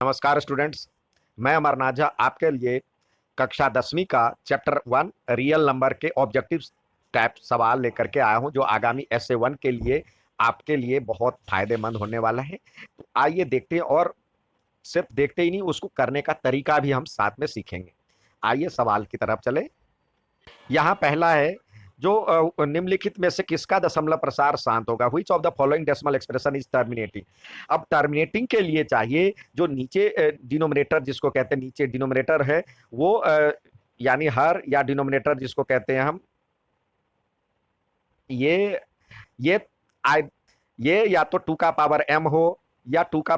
नमस्कार स्टूडेंट्स, मैं अमरनाथ झा आपके लिए कक्षा 10वीं का चैप्टर 1 रियल नंबर के ऑब्जेक्टिव टाइप सवाल लेकर के आया हूं, जो आगामी SA1 के लिए आपके लिए बहुत फायदेमंद होने वाला है। तो आइए देखते हैं, और सिर्फ देखते ही नहीं, उसको करने का तरीका भी हम साथ में सीखेंगे। आइए सवाल की तरफ चले। यहाँ पहला है, जो निम्नलिखित में से किसका दशमलव प्रसार शांत होगा? Which of the following decimal expression is terminating? अब टर्मिनेटिंग के लिए चाहिए जो नीचे डिनोमिनेटर जिसको कहते हैं, नीचे डिनोमिनेटर है वो यानी हर, या डिनोमिनेटर जिसको कहते हैं हम, ये ये आई ये या तो 2 का पावर m हो, या 2 का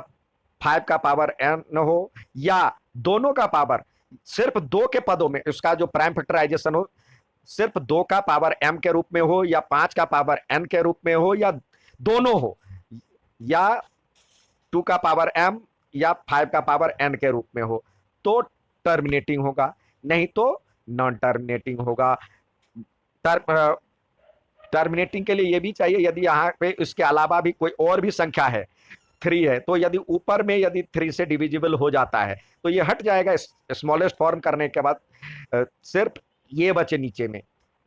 5 का पावर n हो, या दोनों का पावर, सिर्फ दो के पदों में उसका जो प्राइम फैक्टराइजेशन हो, सिर्फ 2 का पावर m के रूप में हो, या 5 का पावर n के रूप में हो, या दोनों हो, या 2 का पावर m या 5 का पावर n के रूप में हो, तो टर्मिनेटिंग होगा, नहीं तो नॉन टर्मिनेटिंग होगा। टर्मिनेटिंग के लिए ये भी चाहिए, यदि यहाँ पे इसके अलावा भी कोई और भी संख्या है, 3 है, तो यदि ऊपर में यदि 3 से डिविजिबल हो जाता है तो ये हट जाएगा। स्मॉलेस्ट फॉर्म करने के बाद सिर्फ ये बचे नीचे में,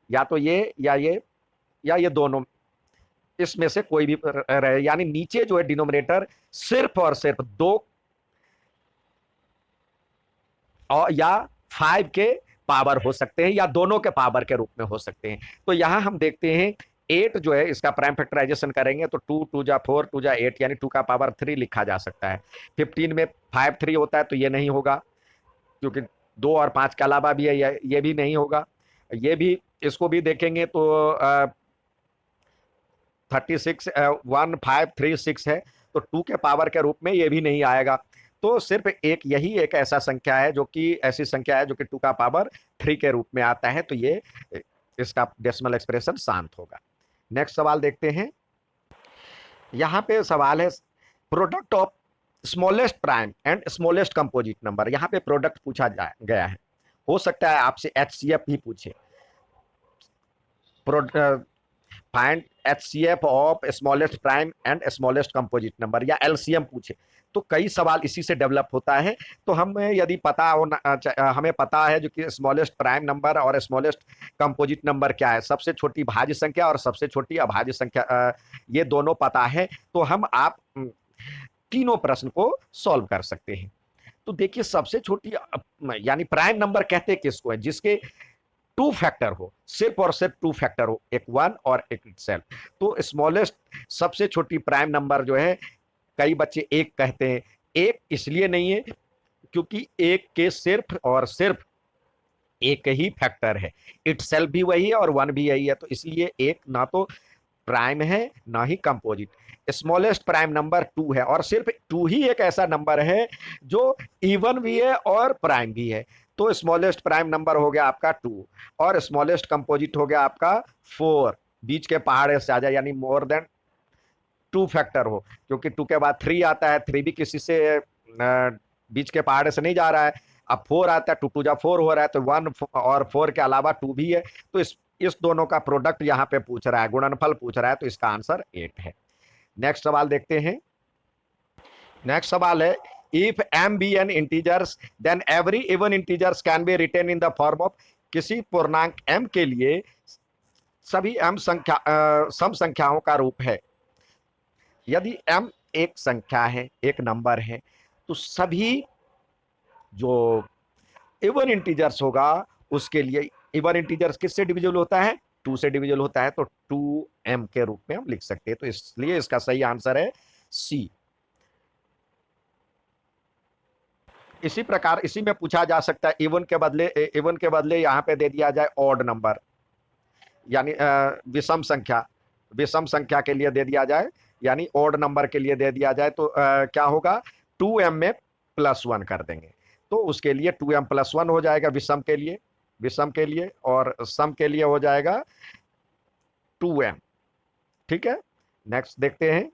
या तो ये या ये या ये दोनों, इसमें से कोई भी रहे, यानी नीचे जो है डिनोमिनेटर सिर्फ और सिर्फ 2 और या 5 के पावर हो सकते हैं, या दोनों के पावर के रूप में हो सकते हैं। तो यहां हम देखते हैं 8 जो है, इसका प्राइम फैक्टराइजेशन करेंगे तो 2 2 जा 4 2 जा 8, यानी 2 का पावर 3 लिखा जा सकता है। 15 में 5 3 होता है तो ये नहीं होगा, क्योंकि 2 और 5 के अलावा भी है, ये भी नहीं होगा। ये भी, इसको भी देखेंगे तो 36 1536 है, तो 2 के पावर के रूप में ये भी नहीं आएगा। तो सिर्फ यही एक ऐसा संख्या है जो कि ऐसी संख्या है जो कि 2 का पावर 3 के रूप में आता है, तो ये इसका डेसिमल एक्सप्रेशन शांत होगा। नेक्स्ट सवाल देखते हैं। यहाँ पे सवाल है, product of smallest prime and smallest composite number. यहाँ पे प्रोडक्ट पूछा गया है, हो सकता है आपसे HCF भी पूछे, find HCF of smallest prime and smallest composite number, या LCM पूछे, तो कई सवाल इसी से डेवलप होता है। तो हमें यदि पता होना, हमें पता है जो कि स्मॉलेस्ट प्राइम नंबर और स्मॉलेस्ट कंपोजिट नंबर क्या है, सबसे छोटी भाज्य संख्या और सबसे छोटी अभाज्य संख्या, ये दोनों पता है, तो आप तीनों प्रश्न को सॉल्व कर सकते हैं। तो देखिए, सबसे छोटी यानी प्राइम नंबर कहते हैं किसको है, जिसके 2 फैक्टर हो, सिर्फ और सिर्फ 2 फैक्टर हो, एक 1 और एक इटसेल्फ। तो स्मॉलेस्ट सबसे छोटी प्राइम नंबर जो है, कई बच्चे 1 कहते हैं। 1 इसलिए नहीं है क्योंकि 1 के सिर्फ और सिर्फ एक ही फैक्टर है, इटसेल्फ भी वही है और 1 भी यही है, तो इसलिए 1 ना तो प्राइम है ना ही कंपोजिट। स्मॉलेस्ट प्राइम नंबर 2 है, और सिर्फ 2 ही एक ऐसा नंबर है जो इवन भी है और प्राइम भी है। तो स्मॉलेस्ट प्राइम नंबर हो गया आपका 2, और स्मॉलेस्ट कंपोजिट हो गया आपका 4। बीच के पहाड़े से आ जाए, यानी मोर देन 2 फैक्टर हो, क्योंकि 2 के बाद 3 आता है, 3 भी किसी से बीच के पहाड़े से नहीं जा रहा है। अब 4 आता है, 2 2 जा 4 हो रहा है, तो 1 और 4 के अलावा 2 भी है, तो इस दोनों का प्रोडक्ट यहाँ पे पूछ रहा है, गुणनफल पूछ रहा है, तो इसका आंसर 8 है। नेक्स्ट सवाल देखते हैं। नेक्स्ट सवाल है, if m be an integers then every even integers can be written in the form of, किसी पूर्णांक m के लिए सभी m सम संख्याओं का रूप है। यदि m एक संख्या है, एक नंबर है, तो सभी जो इवन इंटीजर्स होगा उसके लिए, इवन इंटीजर्स किससे डिविजिबल होता है? 2 से डिविजिबल होता है, तो 2m के रूप में हम लिख सकते हैं, तो इसलिए इसका सही आंसर है C। इसी प्रकार इसी में पूछा जा सकता है, इवन के बदले यहाँ पे दे दिया जाए ऑड नंबर, यानी विषम संख्या के लिए दे दिया जाए, यानी ऑड नंबर के लिए दे दिया जाए, तो क्या होगा, 2m में +1 कर देंगे, तो उसके लिए 2m + 1 हो जाएगा विषम के लिए, और सम के लिए हो जाएगा 2m। ठीक है, नेक्स्ट देखते हैं।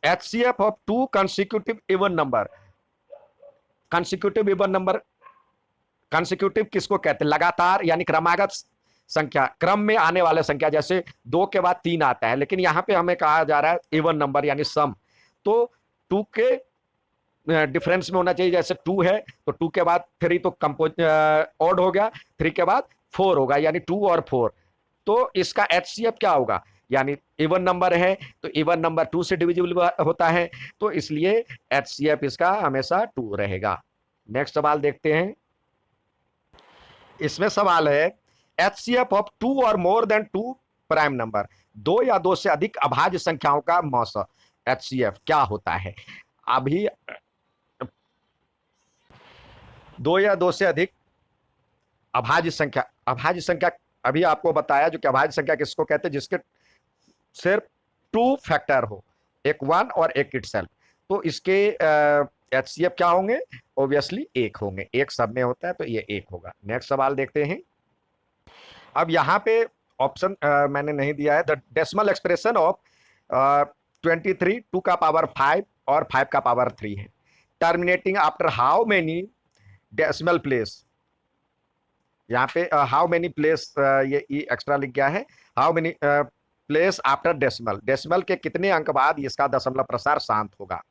HCF of 2 consecutive even number. Consecutive किसको कहते हैं? लगातार, यानी क्रमागत संख्या, क्रम में आने वाले संख्या, जैसे 2 के बाद 3 आता है, लेकिन यहाँ पे हमें कहा जा रहा है इवन नंबर यानी सम, तो 2 के डिफरेंस में होना चाहिए। जैसे 2 है तो 2 के बाद 3 तो कंपोज ऑड हो गया, 3 के बाद 4 होगा, यानी 2 और 4। तो इसका एचसीएफ क्या होगा, यानी इवन नंबर है तो इवन नंबर 2 से डिविजिबल होता है, तो इसलिए एचसीएफ इसका हमेशा 2 रहेगा। नेक्स्ट सवाल देखते हैं। इसमें सवाल है एचसीएफ ऑफ 2 और मोर देन 2 प्राइम नंबर, 2 या 2 से अधिक अभाज्य संख्याओं का मौसा एचसीएफ क्या होता है। अभी 2 या 2 से अधिक अभाज्य संख्या अभी आपको बताया, जो कि अभाज्य संख्या किसको कहते हैं, जिसके सिर्फ 2 फैक्टर हो, एक 1 और एक इटसेल्फ, तो इसके एचसीएफ क्या होंगे, ऑब्वियसली 1 होंगे, एक सब में होता है तो ये 1 होगा। नेक्स्ट सवाल देखते हैं। अब यहाँ पे ऑप्शन मैंने नहीं दिया है। द डेसिमल एक्सप्रेशन ऑफ 23 2 का पावर 5 और 5 का पावर 3 है, terminating after how many decimal place. यहाँ पे हाउ मेनी प्लेस, ये ई एक्स्ट्रा लिख गया है, how many place after decimal, decimal के कितने अंक बाद इसका दशमलव प्रसार शांत होगा।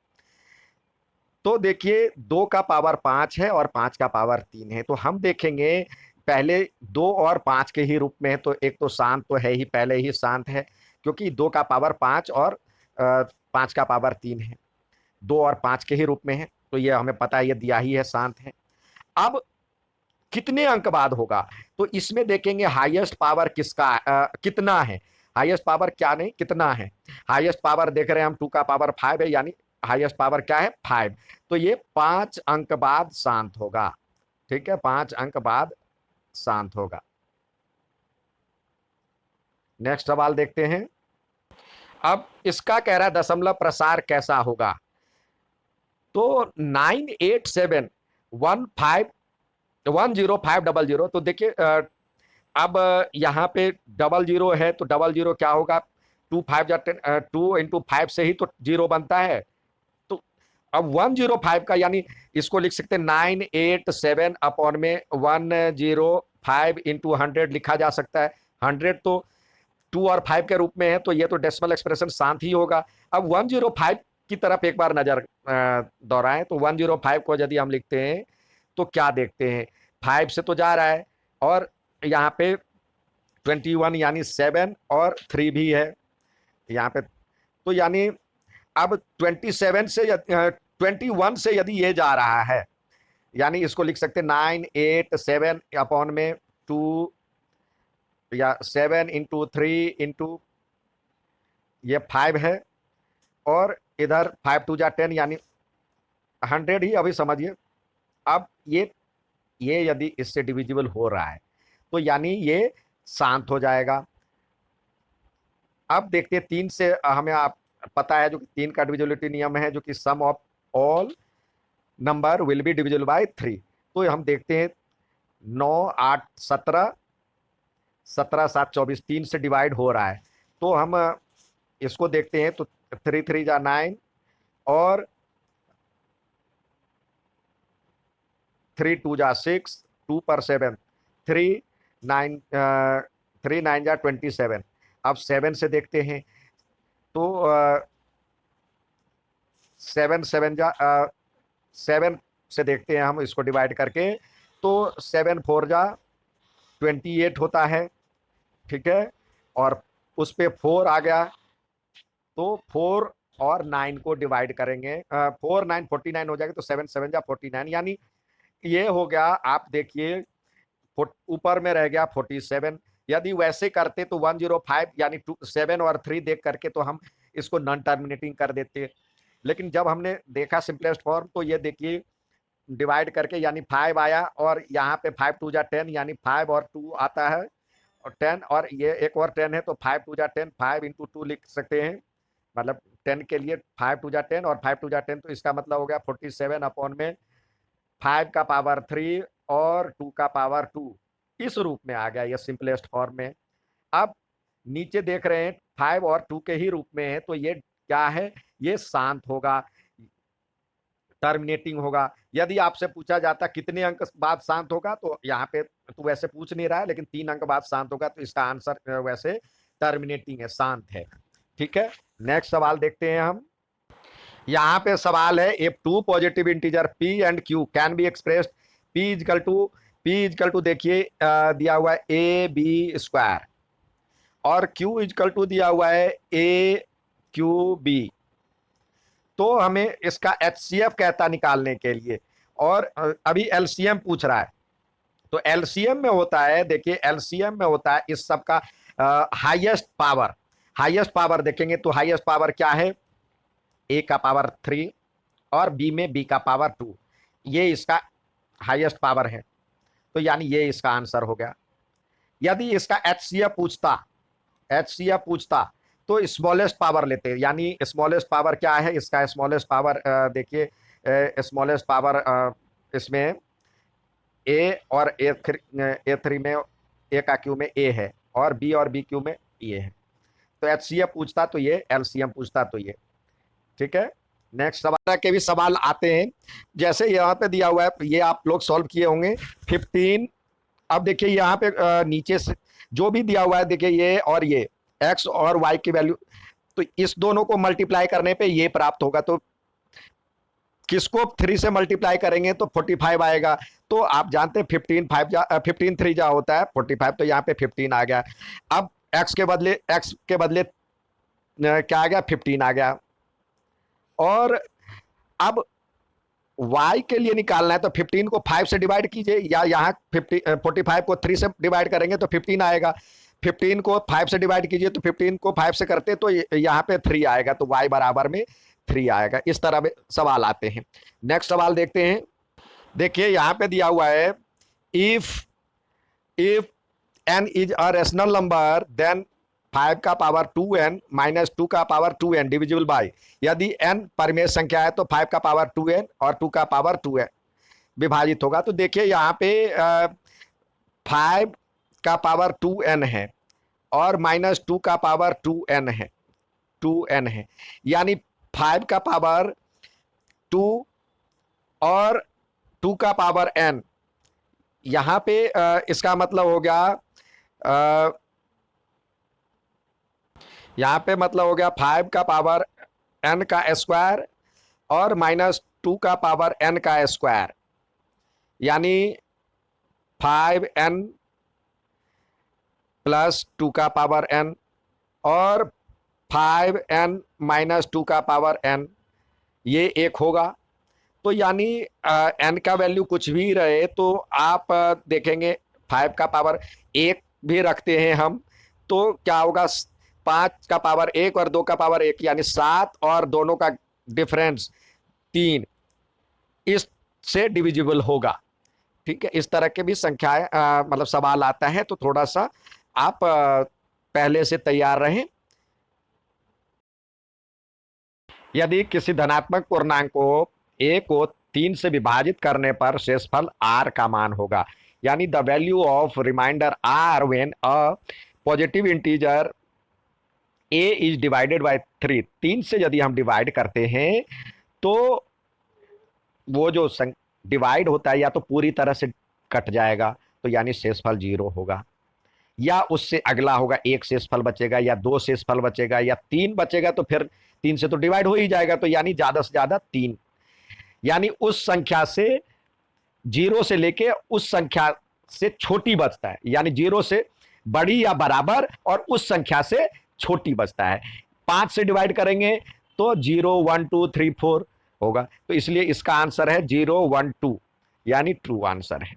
तो देखिए 2 का पावर 5 है और 5 का पावर 3 है, तो हम देखेंगे पहले 2 और 5 के ही रूप में है, तो एक तो शांत तो है ही, पहले ही शांत है, क्योंकि 2 का पावर 5 और 5 का पावर 3 है, 2 और 5 के ही रूप में है, तो ये हमें पता है, ये दिया ही है, शांत है। अब कितने अंक बाद होगा, तो इसमें देखेंगे हाईएस्ट पावर किसका कितना है, हाईएस्ट पावर क्या नहीं कितना है, हाईएस्ट पावर देख रहे हैं हम 2 का पावर 5 है, यानी हाईएस्ट पावर क्या है 5, तो ये 5 अंक बाद शांत होगा। ठीक है, 5 अंक बाद शांत होगा। नेक्स्ट सवाल देखते हैं। अब इसका कह रहा है दशमलव प्रसार कैसा होगा, तो 98715105000, तो देखिए अब यहाँ पे 00 है, तो 00 क्या होगा, 2 5 जा 10, 2 इंटू 5 से ही तो 0 बनता है, तो अब 105 का, यानी इसको लिख सकते हैं 987 अपॉन में 105 इंटू 100 लिखा जा सकता है। 100 तो 2 और 5 के रूप में है, तो ये तो डेसिमल एक्सप्रेशन शांत ही होगा। अब 105 की तरफ एक बार नजर दोहराएं, तो 105 को यदि हम लिखते हैं तो क्या देखते हैं, 5 से तो जा रहा है, और यहाँ पे 21 यानी 7 और 3 भी है यहाँ पे, तो यानी अब 21 से यदि ये जा रहा है, यानी इसको लिख सकते 987 अपॉन में 2 या 7 इंटू 3 इंटू ये 5 है, और इधर 5 2 जा 10 यानी 100 ही, अभी समझिए। अब ये यदि इससे डिविजिबल हो रहा है तो यानी ये शांत हो जाएगा। अब देखते हैं 3 से, हमें आप पता है जो कि 3 का डिविजिबिलिटी नियम है, जो कि sum of all number will be divisible by 3, तो हम देखते हैं 9 8 17 17 7 24 3 से डिवाइड हो रहा है, तो हम इसको देखते हैं, तो 3 3 जा 9 और 3 2 जा 6, 2 पर 7 3 9 3 9 जा 27। अब 7 से देखते हैं, तो 7 7 जा 7 से देखते हैं हम इसको डिवाइड करके, तो 7 4 जा 28 होता है। ठीक है, और उस पे 4 आ गया, तो 4 और 9 को डिवाइड करेंगे, 4 9 49 हो जाएगा, तो 7 7 जा 49, यानी ये हो गया। आप देखिए ऊपर में रह गया 47, यदि वैसे करते तो 105 यानी 7 और 3 देख करके तो हम इसको नॉन टर्मिनेटिंग कर देते, लेकिन जब हमने देखा सिंपलेस्ट फॉर्म, तो ये देखिए डिवाइड करके, यानी 5 आया, और यहाँ पे 5 2 जा 10, यानी 5 और 2 आता है, और 10, और ये एक और 10 है, तो 5 2 जा 10, 5 इंटू 2 लिख सकते हैं, मतलब 10 के लिए 5 2 जा 10 और 5 2 जा 10, तो इसका मतलब हो गया 47 अपॉन में 5 का पावर 3 और 2 का पावर 2, इस रूप में आ गया ये सिंपलेस्ट फॉर्म में। अब नीचे देख रहे हैं 5 और 2 के ही रूप में है, तो ये क्या है, ये शांत होगा, टर्मिनेटिंग होगा। यदि आपसे पूछा जाता कितने अंक बाद शांत होगा, तो यहाँ पे तो वैसे पूछ नहीं रहा है, लेकिन 3 अंक बाद शांत होगा, तो इसका आंसर वैसे टर्मिनेटिंग है, शांत है। ठीक है, नेक्स्ट सवाल देखते हैं हम। यहाँ पे सवाल है, if two positive integer p and q can be expressed p is equal to देखिए दिया हुआ है ए बी स्क्वायर, और q इजकल टू दिया हुआ है ए क्यू बी। तो हमें इसका HCF कहता निकालने के लिए, और अभी LCM पूछ रहा है। तो एलसीएम में होता है, देखिए एलसीएम में होता है इस सब का हाईएस्ट पावर। हाईएस्ट पावर देखेंगे तो हाईएस्ट पावर क्या है, ए का पावर 3 और बी में बी का पावर 2, ये इसका हाईएस्ट पावर है। तो यानी ये इसका आंसर हो गया। यदि इसका एचसीएफ पूछता तो स्मॉलेस्ट पावर लेते, यानी स्मॉलेस्ट पावर क्या है इसका, स्मॉलेस्ट पावर देखिए स्मॉलेस्ट पावर इसमें ए और ए थ्री में ए का क्यू में ए है, और बी क्यू में ए है। तो एचसीएफ पूछता तो ये, एलसीएम पूछता तो ये। ठीक है, नेक्स्ट सवाल के भी सवाल आते हैं, जैसे यहाँ पे दिया हुआ है, ये आप लोग सॉल्व किए होंगे 15। अब देखिए यहाँ पे नीचे से जो भी दिया हुआ है, देखिए ये और ये एक्स और वाई की वैल्यू, तो इस दोनों को मल्टीप्लाई करने पे ये प्राप्त होगा। तो किसको 3 से मल्टीप्लाई करेंगे तो 45 आएगा। तो आप जानते हैं 15 3 जा होता है 45, तो यहाँ पे 15 आ गया। अब एक्स के बदले क्या आ गया, 15 आ गया। और अब y के लिए निकालना है तो 15 को 5 से डिवाइड कीजिए, या यहाँ 45 को 3 से डिवाइड करेंगे तो 15 आएगा। 15 को 5 से डिवाइड कीजिए तो 15 को 5 से करते तो यहाँ पे 3 आएगा, तो y बराबर में 3 आएगा। इस तरह सवाल आते हैं। नेक्स्ट सवाल देखते हैं। देखिए यहाँ पे दिया हुआ है, if if n is a rational number then 5 का पावर 2n माइनस 2 का पावर 2n डिविजिबल बाय, यदि n परिमेय संख्या है तो 5 का पावर 2n और 2 का पावर 2n विभाजित होगा। तो देखिए यहाँ पे 5 का पावर 2n है और माइनस 2 का पावर 2n है, यानी 5 का पावर 2 और 2 का पावर n, यहाँ पे इसका मतलब हो गया यहाँ पे मतलब हो गया 5 का पावर n का स्क्वायर और माइनस 2 का पावर n का स्क्वायर, यानी 5n प्लस 2 का पावर n और 5n माइनस 2 का पावर n, ये एक होगा। तो यानी n का वैल्यू कुछ भी रहे तो आप देखेंगे 5 का पावर 1 भी रखते हैं हम, तो क्या होगा 5 का पावर 1 और 2 का पावर 1, यानी 7 और दोनों का डिफरेंस 3, इससे डिविजिबल होगा। ठीक है, इस तरह के भी संख्याएं मतलब सवाल आता है, तो थोड़ा सा आप पहले से तैयार रहें। यदि किसी धनात्मक पूर्णांक को a को 3 से विभाजित करने पर शेषफल r का मान होगा, यानी the value of remainder r when a positive integer a is divided by 3, 3 से यदि हम डिवाइड करते हैं तो वो जो डिवाइड होता है या तो पूरी तरह से कट जाएगा, तो यानी शेषफल 0 होगा, या उससे अगला होगा 1 शेषफल बचेगा, या 2 शेषफल बचेगा, या 3 बचेगा, तो फिर 3 से तो डिवाइड हो ही जाएगा, तो यानी ज्यादा से ज्यादा 3, यानी उस संख्या से 0 से लेके उस संख्या से छोटी बचता है, यानी 0 से बड़ी या बराबर और उस संख्या से छोटी बचता है। 5 से डिवाइड करेंगे तो 0 1 2 3 4 होगा, तो इसलिए इसका आंसर है 0 1 2, यानी ट्रू आंसर है।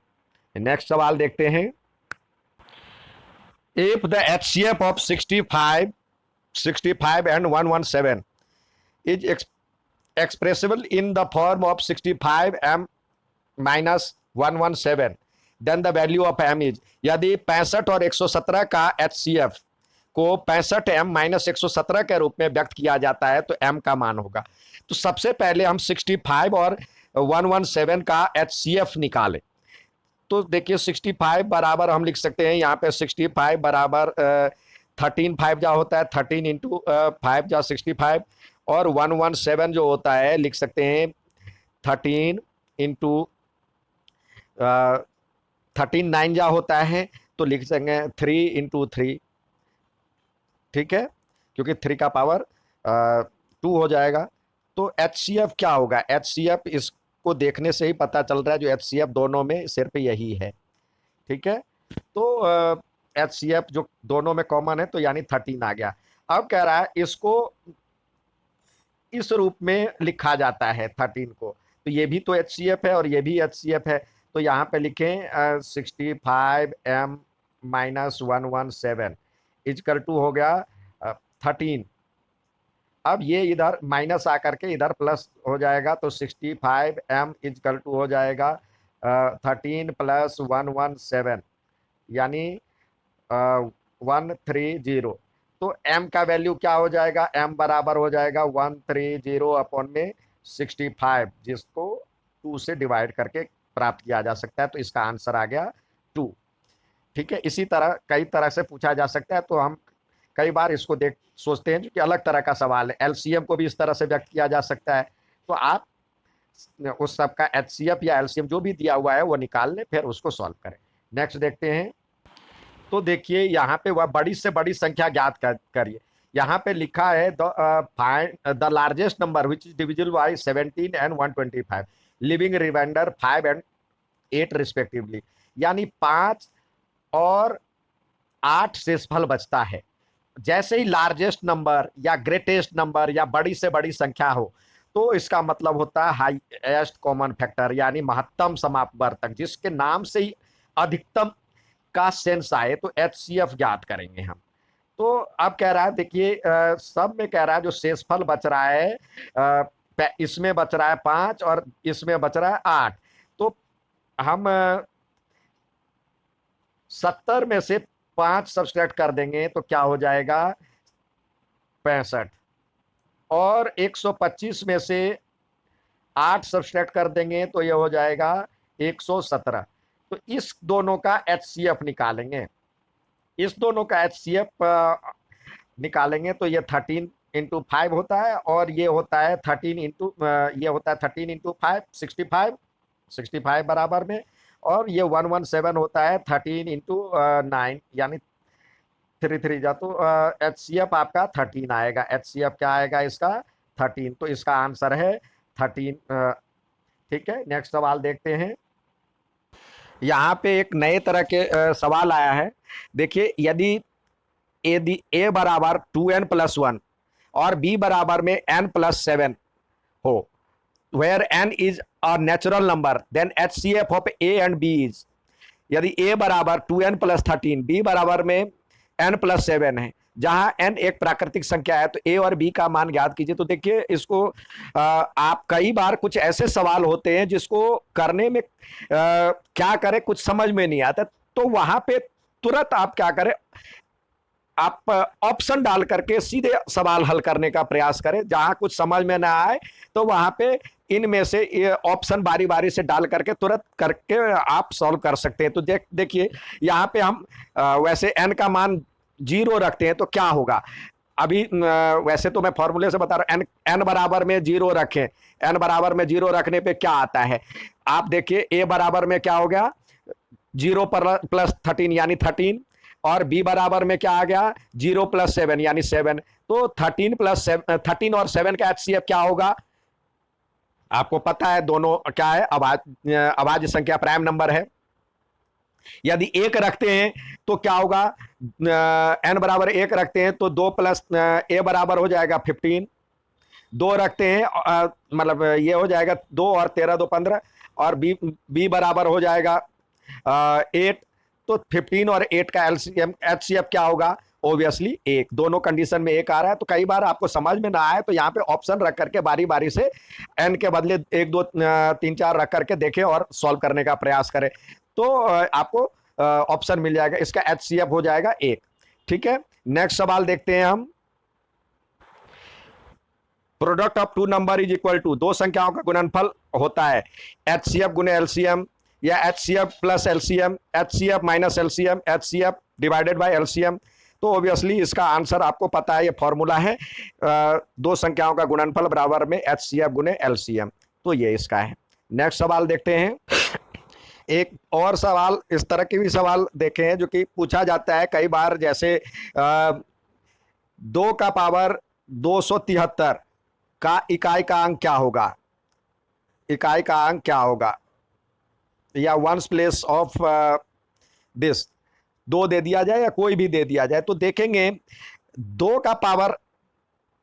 नेक्स्ट सवाल देखते हैं। If the HCF of 65 and 117 is expressible in the form of 65m minus 117, then the value of m is, यदि 65 और 117 का HCF को 65m माइनस 117 के रूप में व्यक्त किया जाता है तो m का मान होगा। तो सबसे पहले हम 65 और 117 का HCF निकालें। तो देखिए 65 बराबर हम लिख सकते हैं, यहाँ पे 65 बराबर 13 5 जा होता है, 13 इंटू 5 जा 65, और 117 जो होता है लिख सकते हैं 13 इंटू 13 9 जा होता है, तो लिख सकेंगे 3 इंटू 3। ठीक है, क्योंकि 3 का पावर 2 हो जाएगा, तो HCF क्या होगा? HCF इसको देखने से ही पता चल रहा है, जो HCF दोनों में सिर्फ यही है। ठीक है, तो HCF जो दोनों में कॉमन है, तो यानी 13 आ गया। अब कह रहा है इसको इस रूप में लिखा जाता है 13 को, तो ये भी तो HCF है और ये भी HCF है। तो यहाँ पे लिखें 65m-117 इजकल टू हो गया 13। अब ये इधर माइनस आकर के इधर प्लस हो जाएगा, तो 65m इजकल टू हो जाएगा 13 + 117 यानी 130। तो m का वैल्यू क्या हो जाएगा? m बराबर हो जाएगा 130/65, जिसको 2 से डिवाइड करके प्राप्त किया जा सकता है। तो इसका आंसर आ गया 2। ठीक है, इसी तरह कई तरह से पूछा जा सकता है। तो हम कई बार इसको देख सोचते हैं कि अलग तरह का सवाल है, एलसीएम को भी इस तरह से व्यक्त किया जा सकता है। तो आप उस सब का एचसीएफ या एलसीएम जो भी दिया हुआ है वो निकाल लें, फिर उसको सॉल्व करें। नेक्स्ट देखते हैं। तो देखिए यहाँ पे वह बड़ी से बड़ी संख्या ज्ञात करिए। यहाँ पे लिखा है find the largest number which is divisible by 17 and 125, leaving remainder 5 and 8 respectively. यानी 5 और 8 शेषफल बचता है। जैसे ही लार्जेस्ट नंबर या ग्रेटेस्ट नंबर या बड़ी से बड़ी संख्या हो, तो इसका मतलब होता है हाईएस्ट कॉमन फैक्टर, यानी महत्तम समापवर्तक, जिसके नाम से ही अधिकतम का सेंस आए, तो HCF ज्ञात करेंगे हम। तो अब कह रहा है, देखिए सब में कह रहा है जो शेषफल बच रहा है, इसमें बच रहा है 5 और इसमें बच रहा है 8। तो हम 70 में से 5 सब्सट्रैक्ट कर देंगे तो क्या हो जाएगा? 65। और 125 में से 8 सब्सट्रैक्ट कर देंगे तो ये हो जाएगा 117। तो इस दोनों का HCF निकालेंगे। इस दोनों का HCF निकालेंगे तो ये 13 × 5 होता है, और ये होता है 13 × 5 65 बराबर में, और ये 117 होता है 13 × 9 यानी 3 जा, तो HCF आपका 13 आएगा। HCF क्या आएगा इसका? 13। तो इसका आंसर है 13। ठीक है, नेक्स्ट सवाल देखते हैं। यहाँ पे एक नए तरह के सवाल आया है। देखिए, यदि ए बराबर 2n+1 और b बराबर में n+7 हो, where n is a natural number, then HCF of a and b is। यदि a बराबर 2n+13, b बराबर में n+7 है, जहां n एक प्राकृतिक संख्या है, तो a और b का मान ज्ञात कीजिए। तो देखिए, इसको आप कई बार कुछ ऐसे सवाल होते हैं जिसको करने में क्या करें कुछ समझ में नहीं आता, तो वहां पे तुरंत आप क्या करें, आप ऑप्शन डाल करके सीधे सवाल हल करने का प्रयास करें। जहां कुछ समझ में ना आए तो वहां पे इनमें से ये ऑप्शन बारी बारी से डाल करके तुरंत करके आप सॉल्व कर सकते हैं। तो देखिए यहाँ पे हम वैसे n का मान 0 रखते हैं तो क्या होगा? अभी वैसे तो मैं फॉर्मूले से बता रहा हूँ, n बराबर में 0 रखें। n बराबर में 0 रखने पे क्या आता है? आप देखिए, a बराबर में क्या हो गया? 0 + 13 यानी 13, और b बराबर में क्या आ गया? 0 + 7 यानी 7। तो 13 और 7 का HCF क्या होगा? आपको पता है दोनों क्या है? अभाज्य संख्या, प्राइम नंबर है। यदि 1 रखते हैं तो क्या होगा? n बराबर 1 रखते हैं तो 2 + a बराबर हो जाएगा 15। 2 रखते हैं मतलब ये हो जाएगा 2 और 13 2 15, और b बराबर हो जाएगा 8। तो 15 और 8 का HCF क्या होगा? ऑब्वियसली 1। दोनों कंडीशन में 1 आ रहा है। तो कई बार आपको समझ में ना आए तो यहाँ पे ऑप्शन रख करके बारी बारी से n के बदले 1 2 3 4 रख करके देखें और सॉल्व करने का प्रयास करें, तो आपको ऑप्शन मिल जाएगा। इसका HCF हो जाएगा 1। ठीक है, नेक्स्ट सवाल देखते हैं हम। Product of two number is equal to, दो संख्याओं का गुणनफल होता है HCF गुने LCM, या HCF + LCM, HCF - LCM, HCF divided by LCM। तो ऑब्वियसली इसका आंसर आपको पता है, ये फॉर्मूला है दो संख्याओं का गुणनफल बराबर में HCF गुने LCM। तो ये इसका है। नेक्स्ट सवाल देखते हैं। एक और सवाल, इस तरह के भी सवाल देखे हैं जो कि पूछा जाता है कई बार, जैसे 2 का पावर 273 का इकाई का अंक क्या होगा, इकाई का अंक क्या होगा, या वंस प्लेस ऑफ दिस, दो दे दिया जाए या कोई भी दे दिया जाए। तो देखेंगे दो का पावर,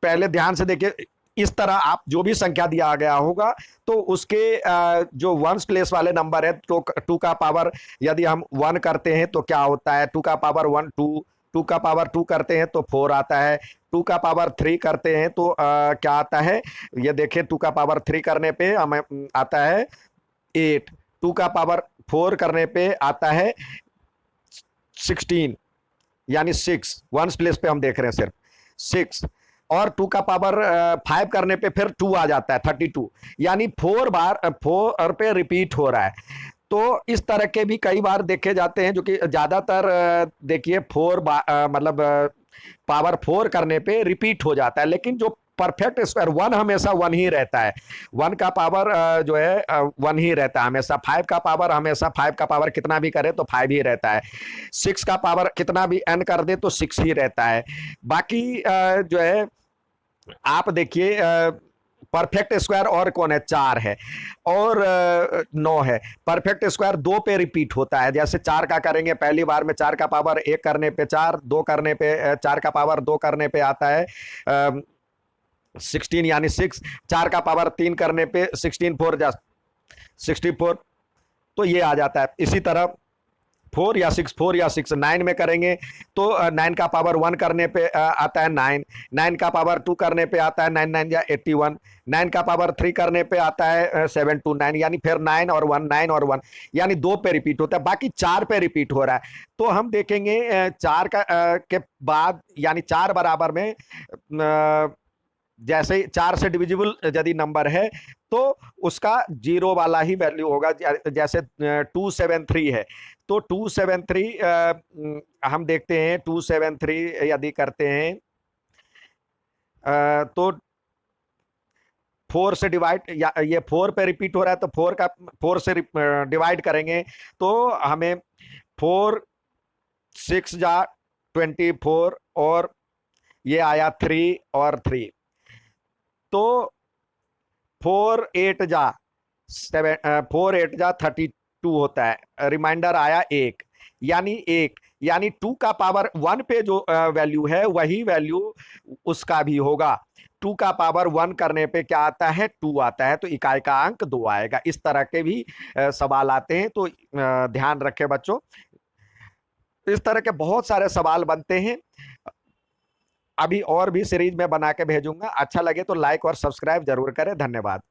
पहले ध्यान से देखिए, इस तरह आप जो भी संख्या दिया गया होगा तो उसके जो वंस प्लेस वाले नंबर है, तो टू का पावर यदि हम वन करते हैं तो क्या होता है, टू का पावर वन टू, टू का पावर टू करते हैं तो फोर आता है, टू का पावर थ्री करते हैं तो क्या आता है, ये देखिए टू का पावर थ्री करने पे हमें आता है एट, टू का पावर फोर करने पे आता है 16, यानी सिक्स, वंस प्लेस पे हम देख रहे हैं सिर्फ सिक्स, और टू का पावर फाइव करने पे फिर टू आ जाता है 32, यानी फोर बार फोर पे रिपीट हो रहा है। तो इस तरह के भी कई बार देखे जाते हैं, जो कि ज्यादातर देखिए फोर मतलब पावर फोर करने पे रिपीट हो जाता है, लेकिन जो परफेक्ट स्क्वायर वन हमेशा वन ही रहता है, वन का पावर जो है वन ही रहता है हमेशा, फाइव का पावर हमेशा, फाइव का पावर कितना भी करे तो फाइव ही रहता है, सिक्स का पावर कितना भी एन कर दे तो सिक्स ही रहता है। बाकी जो है आप देखिए परफेक्ट स्क्वायर और कौन है, चार है और नौ है। परफेक्ट स्क्वायर दो पे रिपीट होता है, जैसे चार का करेंगे पहली बार में, चार का पावर एक करने पे चार, दो करने पे चार का पावर दो करने पे आता है 16 यानी सिक्स, चार का पावर तीन करने पे 16 फोर जा 64, तो ये आ जाता है। इसी तरह फोर या सिक्स नाइन में करेंगे तो नाइन का पावर वन करने पे आता है नाइन, नाइन का पावर टू करने पे आता है नाइन नाइन या 81, नाइन का पावर थ्री करने पे आता है 729, यानी फिर नाइन और वन, यानी दो पे रिपीट होता है, बाकी चार पे रिपीट हो रहा है। तो हम देखेंगे चार का के बाद, यानी चार बराबर में जैसे चार से डिविजिबल यदि नंबर है तो उसका जीरो वाला ही वैल्यू होगा, जैसे 273 है तो 273 हम देखते हैं 273 यदि करते हैं तो फोर से डिवाइड, या ये फोर पे रिपीट हो रहा है तो फोर से डिवाइड करेंगे तो हमें फोर सिक्स जा 24 और ये आया थ्री और थ्री, तो फोर एट जा 32 होता है, रिमाइंडर आया एक, यानी टू का पावर वन पे जो वैल्यू है वही वैल्यू उसका भी होगा, टू का पावर वन करने पे क्या आता है, टू आता है, तो इकाई का अंक दो आएगा। इस तरह के भी सवाल आते हैं, तो ध्यान रखें बच्चों, इस तरह के बहुत सारे सवाल बनते हैं। अभी और भी सीरीज में बना के भेजूंगा, अच्छा लगे तो लाइक और सब्सक्राइब जरूर करें। धन्यवाद।